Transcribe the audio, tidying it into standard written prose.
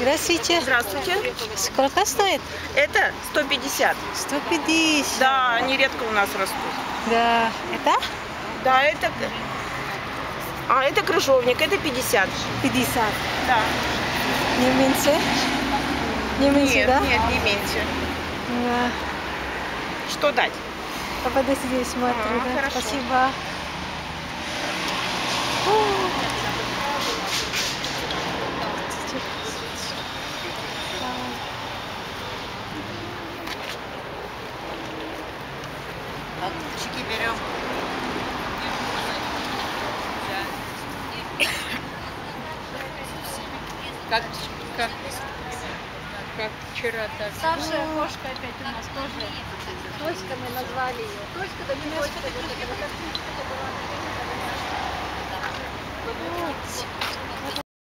Здравствуйте. Здравствуйте. Сколько стоит? Это 150. 150. Да, они редко у нас растут. Да. Это? Да, это... А, это крыжовник, это 50. 50. Да. Не меньше? Не меньше, Нет, да? нет, не меньше. Да. Что дать? Подожди, смотрю, да? Хорошо. Спасибо. Огурчики берем. Как вчера так. Старшая кошка опять у нас тоже. Тоська мы назвали ее. Тоська, да не Тоська, вот эта вот.